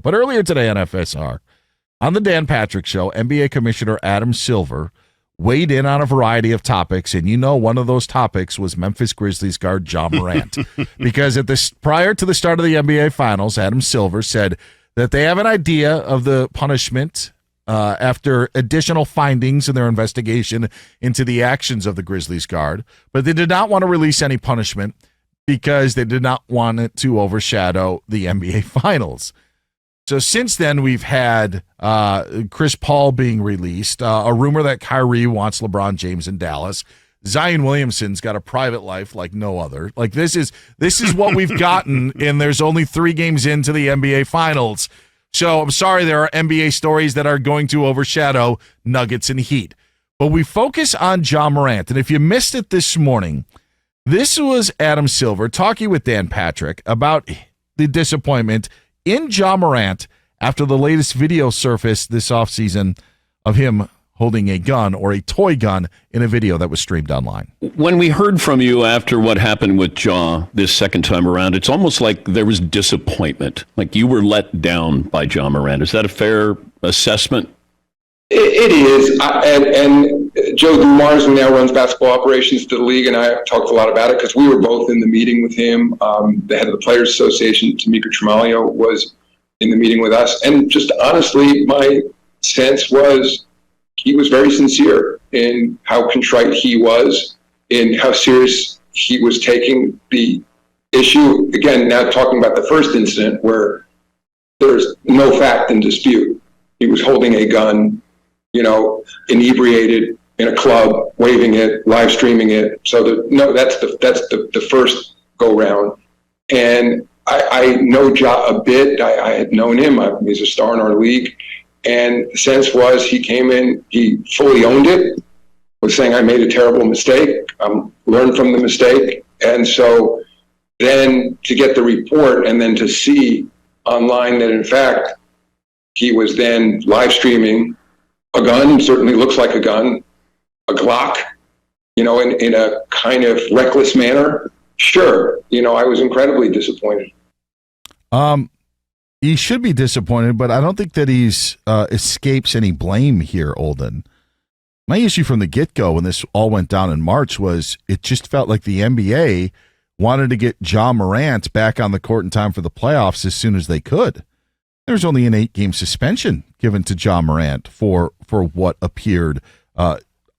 But earlier today on FSR, on the Dan Patrick Show, NBA Commissioner Adam Silver weighed in on a variety of topics, and one of those topics was Memphis Grizzlies guard Ja Morant. Because prior to the start of the NBA Finals, Adam Silver said that they have an idea of the punishment after additional findings in their investigation into the actions of the Grizzlies guard, but they did not want to release any punishment because they did not want it to overshadow the NBA Finals. So since then, we've had Chris Paul being released, a rumor that Kyrie wants LeBron James in Dallas. Zion Williamson's got a private life like no other. Like this is what we've gotten, and there's only 3 games into the NBA Finals. So I'm sorry, there are NBA stories that are going to overshadow Nuggets and Heat. But we focus on Ja Morant, and if you missed it this morning, this was Adam Silver talking with Dan Patrick about the disappointment in Ja Morant after the latest video surfaced this offseason of him holding a gun or a toy gun in a video that was streamed online. When we heard from you after what happened with Ja this second time around, it's almost like there was disappointment, like you were let down by Ja Morant. Is that a fair assessment? It is. And Joe Dumars, who now runs basketball operations to the league, and I talked a lot about it because we were both in the meeting with him. The head of the Players Association, Tamika Tremalio, was in the meeting with us. And just honestly, my sense was he was very sincere in how contrite he was, in how serious he was taking the issue. Again, now talking about the first incident where there's no fact in dispute. He was holding a gun, inebriated in a club, waving it, live streaming it. So that's the first go round. And I know Ja a bit. I had known him. He's a star in our league. And the sense was he came in, he fully owned it, was saying, I made a terrible mistake, learned from the mistake. And so then to get the report and then to see online that, in fact, he was then live streaming a gun, certainly looks like a gun, a Glock, in a kind of reckless manner. Sure, I was incredibly disappointed. He should be disappointed, but I don't think that he's escapes any blame here, Olden. My issue from the get-go when this all went down in March was it just felt like the NBA wanted to get Ja Morant back on the court in time for the playoffs as soon as they could. There was only an 8-game suspension given to Ja Morant for what appeared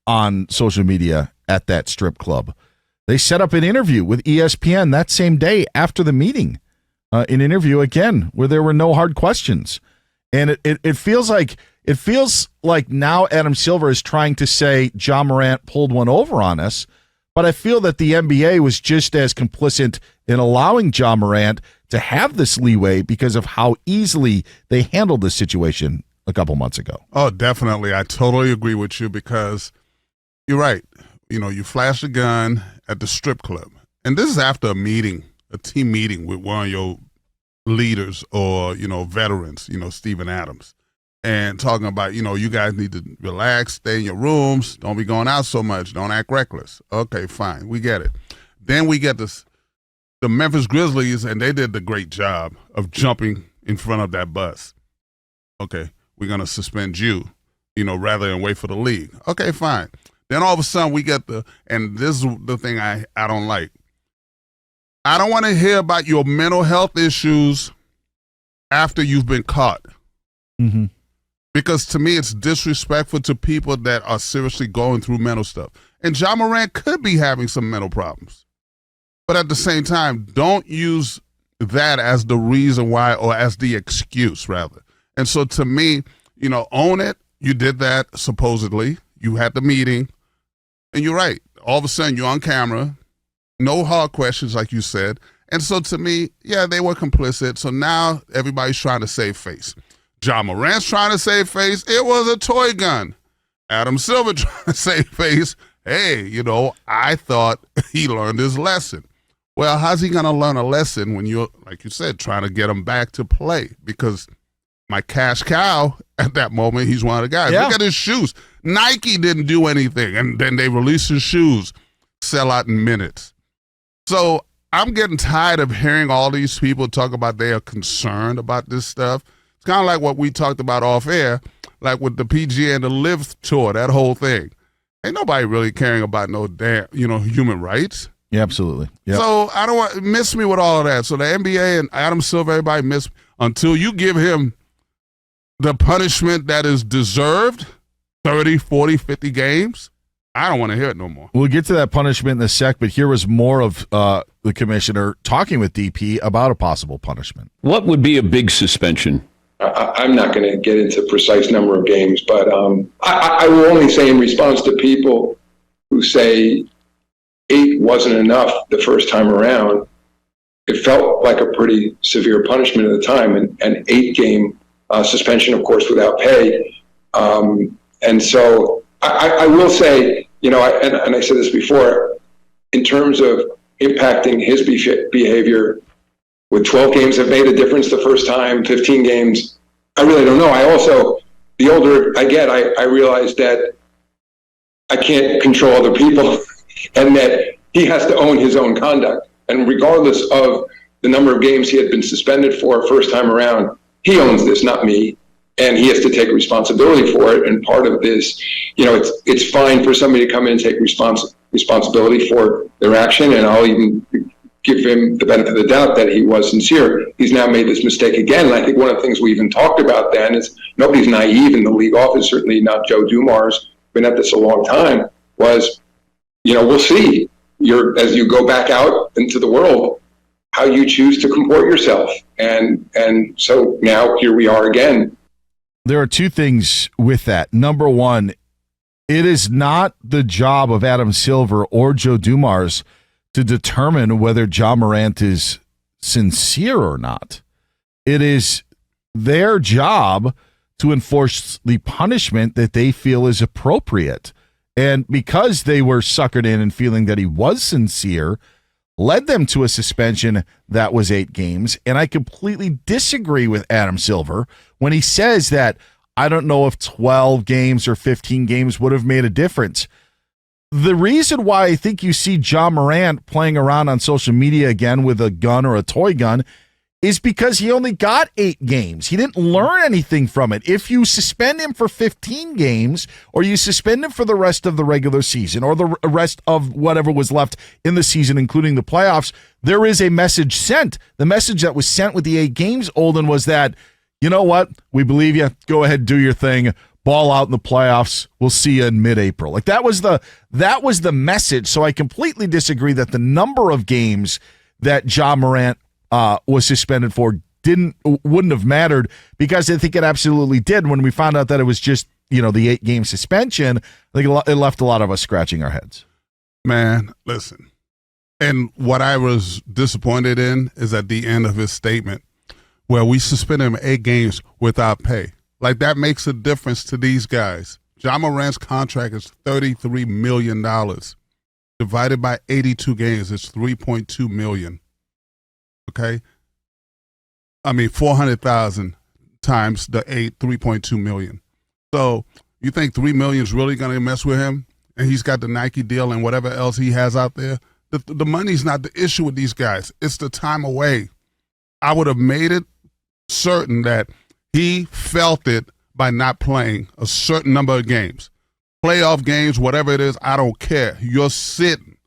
on social media at that strip club. They set up an interview with ESPN that same day after the meeting. An interview again where there were no hard questions, and it feels like now Adam Silver is trying to say Ja Morant pulled one over on us, but I feel that the NBA was just as complicit in allowing Ja Morant to have this leeway because of how easily they handled this situation a couple months ago. Oh, definitely, I totally agree with you because you're right. You flashed a gun at the strip club, and this is after a meeting. A team meeting with one of your leaders or, veterans, Steven Adams, and talking about, you guys need to relax, stay in your rooms, don't be going out so much, don't act reckless. Okay, fine, we get it. Then we get the Memphis Grizzlies, and they did the great job of jumping in front of that bus. Okay, we're going to suspend you, rather than wait for the league. Okay, fine. Then all of a sudden we get and this is the thing I don't like. I don't want to hear about your mental health issues after you've been caught. Mm-hmm. Because to me, it's disrespectful to people that are seriously going through mental stuff. And Ja Morant could be having some mental problems. But at the same time, don't use that as the reason why or as the excuse, rather. And so to me, own it. You did that, supposedly. You had the meeting. And you're right. All of a sudden, you're on camera. No hard questions, like you said. And so to me, yeah, they were complicit. So now everybody's trying to save face. Ja Morant's trying to save face. It was a toy gun. Adam Silver trying to save face. Hey, I thought he learned his lesson. Well, how's he going to learn a lesson when you're, like you said, trying to get him back to play? Because my cash cow at that moment, he's one of the guys. Yeah. Look at his shoes. Nike didn't do anything. And then they released his shoes. Sell out in minutes. So I'm getting tired of hearing all these people talk about they are concerned about this stuff. It's kind of like what we talked about off air, like with the PGA and the Live Tour, that whole thing. Ain't nobody really caring about no damn, human rights. Yeah, absolutely. Yep. So I don't want miss me with all of that. So the NBA and Adam Silver, everybody miss until you give him the punishment that is deserved, 30, 40, 50 games. I don't want to hear it no more. We'll get to that punishment in a sec, but here was more of the commissioner talking with DP about a possible punishment. What would be a big suspension? I'm not going to get into precise number of games, but I will only say in response to people who say 8 wasn't enough the first time around, it felt like a pretty severe punishment at the time, an 8-game suspension, of course, without pay. And so I will say, and I said this before, in terms of impacting his behavior, would 12 games have made a difference the first time, 15 games? I really don't know. I also, the older I get, I realize that I can't control other people and that he has to own his own conduct. And regardless of the number of games he had been suspended for first time around, he owns this, not me. And he has to take responsibility for it. And part of this, it's fine for somebody to come in and take responsibility for their action. And I'll even give him the benefit of the doubt that he was sincere. He's now made this mistake again. And I think one of the things we even talked about then is nobody's naive in the league office, certainly not Joe Dumars, been at this a long time, was, we'll see as you go back out into the world, how you choose to comport yourself. And so now here we are again. There are two things with that. Number one, it is not the job of Adam Silver or Joe Dumars to determine whether Ja Morant is sincere or not. It is their job to enforce the punishment that they feel is appropriate. And because they were suckered in and feeling that he was sincere, led them to a suspension that was 8 games. And I completely disagree with Adam Silver when he says that I don't know if 12 games or 15 games would have made a difference. The reason why I think you see Ja Morant playing around on social media again with a gun or a toy gun is because he only got 8 games. He didn't learn anything from it. If you suspend him for 15 games or you suspend him for the rest of the regular season or the rest of whatever was left in the season, including the playoffs, there is a message sent. The message that was sent with the 8 games, Olden, was that, you know what? We believe you. Go ahead, do your thing. Ball out in the playoffs. We'll see you in mid-April. Like that was the message. So I completely disagree that the number of games that Ja Morant was suspended for wouldn't have mattered, because I think it absolutely did. When we found out that it was just the 8-game suspension, I think it left a lot of us scratching our heads. Man, listen. And what I was disappointed in is at the end of his statement, where we suspended him 8 games without pay. Like, that makes a difference to these guys. Ja Morant's contract is $33 million. Divided by 82 games, it's $3.2 million. Okay? I mean, 400,000 times the 3.2 million. So you think $3 million is really going to mess with him? And he's got the Nike deal and whatever else he has out there? The money's not the issue with these guys. It's the time away. I would have made it certain that he felt it by not playing a certain number of games. Playoff games, whatever it is, I don't care. You're sitting.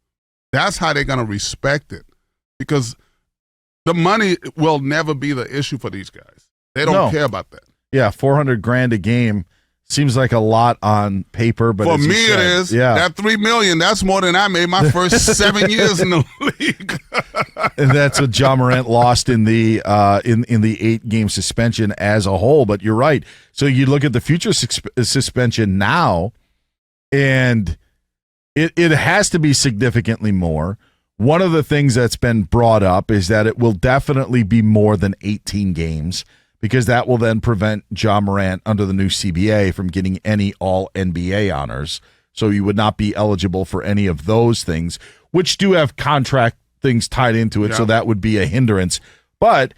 That's how they're going to respect it. Because the money will never be the issue for these guys. They don't care about that. Yeah, $400,000 a game seems like a lot on paper, but for me it is. Yeah, that $3 million, that's more than I made my first 7 years in the league. And that's what Ja Morant lost in the 8-game suspension as a whole. But you're right. So you look at the future suspension now, and it has to be significantly more. One of the things that's been brought up is that it will definitely be more than 18 games, because that will then prevent Ja Morant under the new CBA from getting any All-NBA honors. So you would not be eligible for any of those things, which do have contract things tied into it, so that would be a hindrance. But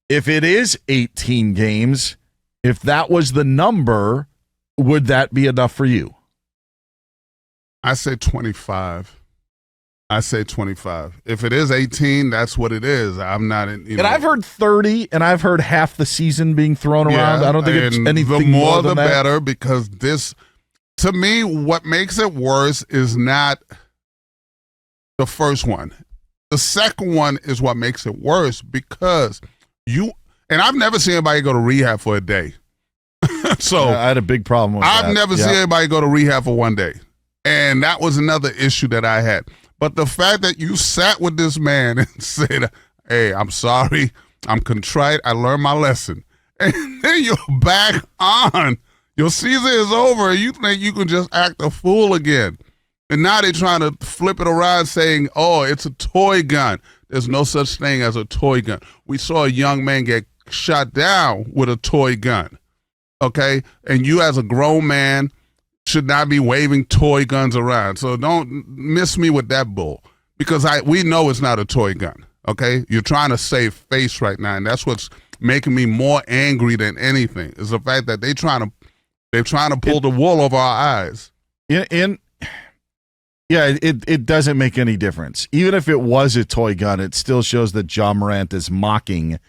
if it is 18 games, if that was the number, would that be enough for you? I say 25. I say 25. If it is 18, that's what it is. I'm not in. And I've heard 30, and I've heard half the season being thrown around. I don't think it's anything the more than the that. better, because this, to me, what makes it worse is not the first one. The second one is what makes it worse, because and I've never seen anybody go to rehab for a day. So I had a big problem with that. I've never seen anybody go to rehab for one day. And that was another issue that I had. But the fact that you sat with this man and said, hey, I'm sorry, I'm contrite, I learned my lesson. And then you're back on. Your season is over, and you think you can just act a fool again. And now they're trying to flip it around saying, oh, it's a toy gun. There's no such thing as a toy gun. We saw a young man get shot down with a toy gun, okay? And you as a grown man should not be waving toy guns around. So don't miss me with that bull, because we know it's not a toy gun, okay? You're trying to save face right now, and that's what's making me more angry than anything, is the fact that they're trying to pull the wool over our eyes. It doesn't make any difference. Even if it was a toy gun, it still shows that Ja Morant is mocking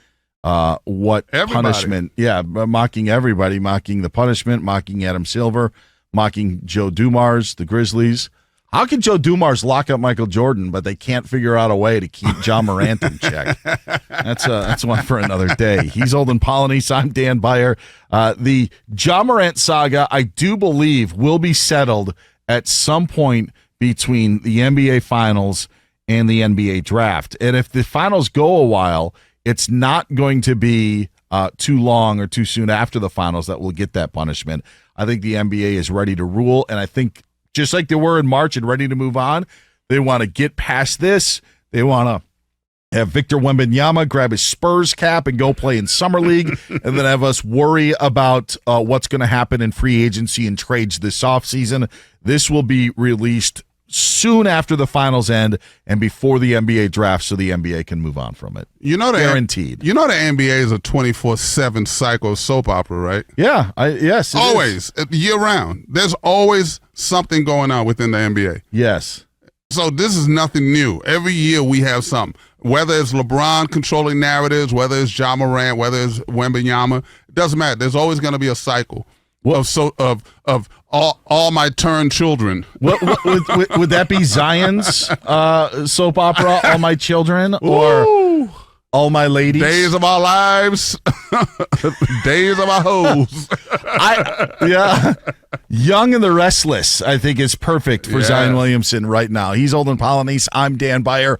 what everybody. Punishment. Yeah, mocking everybody, mocking the punishment, mocking Adam Silver, mocking Joe Dumars, the Grizzlies. How can Joe Dumars lock up Michael Jordan, but they can't figure out a way to keep Ja Morant in check? That's one for another day. He's Olden Polynice. I'm Dan Beyer. The Ja Morant saga, I do believe, will be settled at some point between the NBA Finals and the NBA Draft. And if the Finals go a while, it's not going to be too long or too soon after the Finals that we'll get that punishment. I think the NBA is ready to rule, and I think just like they were in March and ready to move on, they want to get past this. They want to have Victor Wembanyama grab his Spurs cap and go play in Summer League, and then have us worry about what's going to happen in free agency and trades this offseason. This will be released soon after the Finals end and before the NBA draft, so the NBA can move on from it. Guaranteed. You know the NBA is a 24/7 psycho soap opera, right? Yeah, yes. Always, year round. There's always something going on within the NBA. Yes. So this is nothing new. Every year we have something. Whether it's LeBron controlling narratives, whether it's Ja Morant, whether it's Wembanyama, it doesn't matter. There's always going to be a cycle of all my turned children. Would that be Zion's soap opera, All My Children, or All My Ladies? Days of Our Lives, Days of Our Hoes. Young and the Restless, I think, is perfect for Zion Williamson right now. He's Olden Polynice. I'm Dan Beyer.